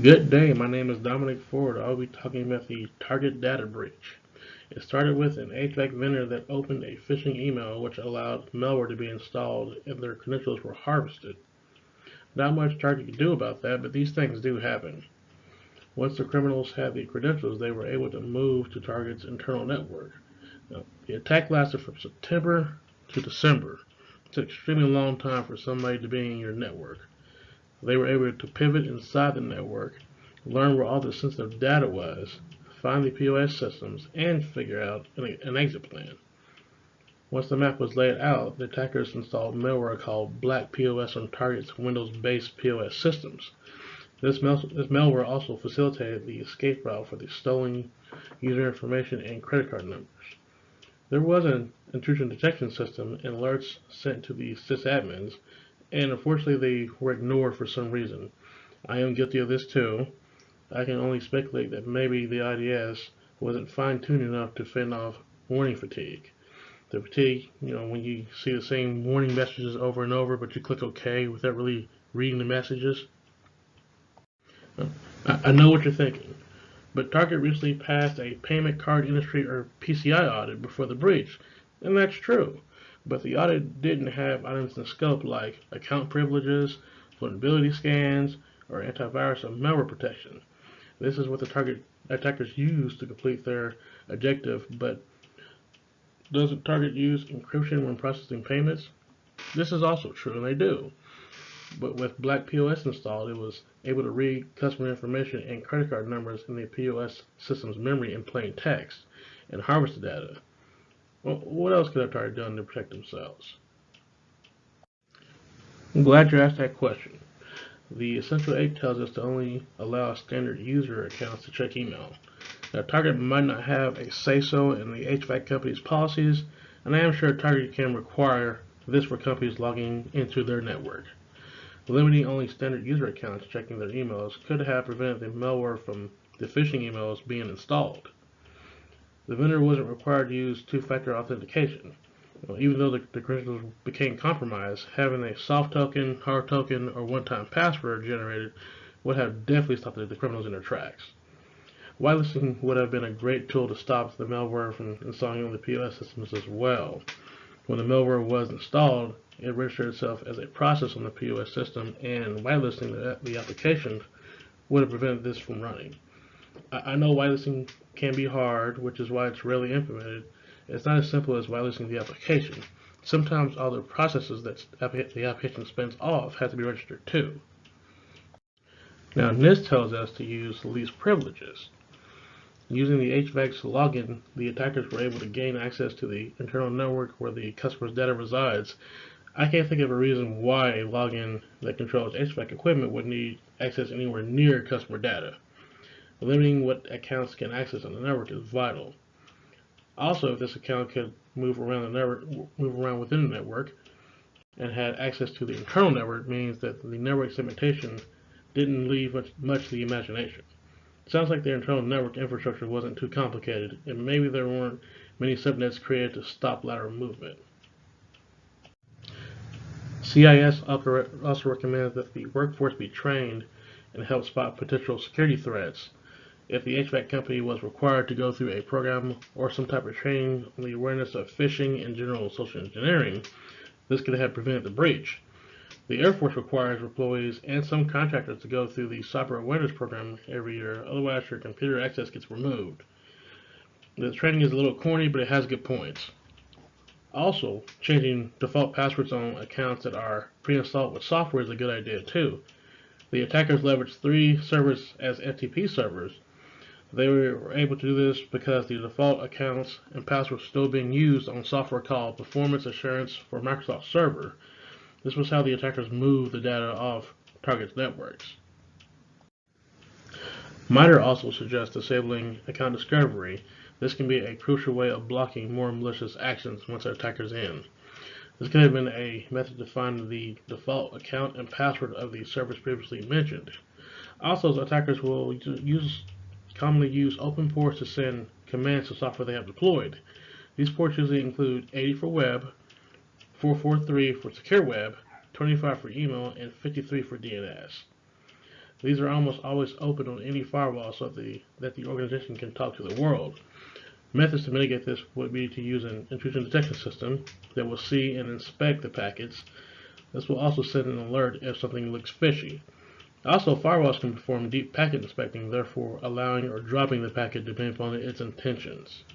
Good day, my name is Dominick Ford. I'll be talking about the target data breach. It started with an HVAC vendor that opened a phishing email which allowed malware to be installed and their credentials were harvested. Not much Target could do about that, but these things do happen. Once the criminals had the credentials, they were able to move to Target's internal network. Now, the attack lasted from September to December. It's an extremely long time for somebody to be in your network. They were able to pivot inside the network, learn where all the sensitive data was, find the POS systems, and figure out an exit plan. Once the map was laid out, the attackers installed malware called Black POS on Target's Windows-based POS systems. This malware also facilitated the escape route for the stolen user information and credit card numbers. There was an intrusion detection system and alerts sent to the sysadmins, and unfortunately they were ignored for some reason. I am guilty of this too. I can only speculate that maybe the IDS wasn't fine-tuned enough to fend off warning fatigue. The fatigue, when you see the same warning messages over and over, but you click OK without really reading the messages. I know what you're thinking, but Target recently passed a payment card industry or PCI audit before the breach, and that's true. But the audit didn't have items in scope like account privileges, vulnerability scans, or antivirus or malware protection. This is what the target attackers use to complete their objective, but doesn't Target use encryption when processing payments? This is also true, and they do. But with Black POS installed, it was able to read customer information and credit card numbers in the POS system's memory in plain text and harvest the data. Well, what else could a target done to protect themselves? I'm glad you asked that question. The Essential 8 tells us to only allow standard user accounts to check email. Now, Target might not have a say-so in the HVAC company's policies, and I am sure Target can require this for companies logging into their network. Limiting only standard user accounts checking their emails could have prevented the malware from the phishing emails being installed. The vendor wasn't required to use two-factor authentication. Even though the credentials became compromised, having a soft token, hard token, or one-time password generated would have definitely stopped the criminals in their tracks. Whitelisting would have been a great tool to stop the malware from installing on the POS systems as well. When the malware was installed, it registered itself as a process on the POS system, and whitelisting the application would have prevented this from running. I know whitelisting can be hard, which is why it's rarely implemented. It's not as simple as whitelisting the application. Sometimes all the processes that the application spins off have to be registered too. Now, NIST tells us to use least privileges. Using the HVAC's login, the attackers were able to gain access to the internal network where the customer's data resides. I can't think of a reason why a login that controls HVAC equipment would need access anywhere near customer data. Limiting what accounts can access on the network is vital. Also, if this account could move around within the network, and had access to the internal network, means that the network segmentation didn't leave much to the imagination. It sounds like their internal network infrastructure wasn't too complicated, and maybe there weren't many subnets created to stop lateral movement. CIS also recommends that the workforce be trained and help spot potential security threats. If the HVAC company was required to go through a program or some type of training on the awareness of phishing and general social engineering, this could have prevented the breach. The Air Force requires employees and some contractors to go through the cyber awareness program every year, otherwise your computer access gets removed. The training is a little corny, but it has good points. Also, changing default passwords on accounts that are pre-installed with software is a good idea too. The attackers leveraged 3 servers as FTP servers. They were able to do this because the default accounts and passwords were still being used on software called Performance Assurance for Microsoft Server. This was how the attackers moved the data off Target's networks. MITRE also suggests disabling account discovery. This can be a crucial way of blocking more malicious actions once an attacker's in. This could have been a method to find the default account and password of the servers previously mentioned. Also, attackers will commonly use open ports to send commands to software they have deployed. These ports usually include 80 for web, 443 for secure web, 25 for email, and 53 for DNS. These are almost always open on any firewall so that the organization can talk to the world. Methods to mitigate this would be to use an intrusion detection system that will see and inspect the packets. This will also send an alert if something looks fishy. Also, firewalls can perform deep packet inspecting, therefore allowing or dropping the packet depending upon its intentions.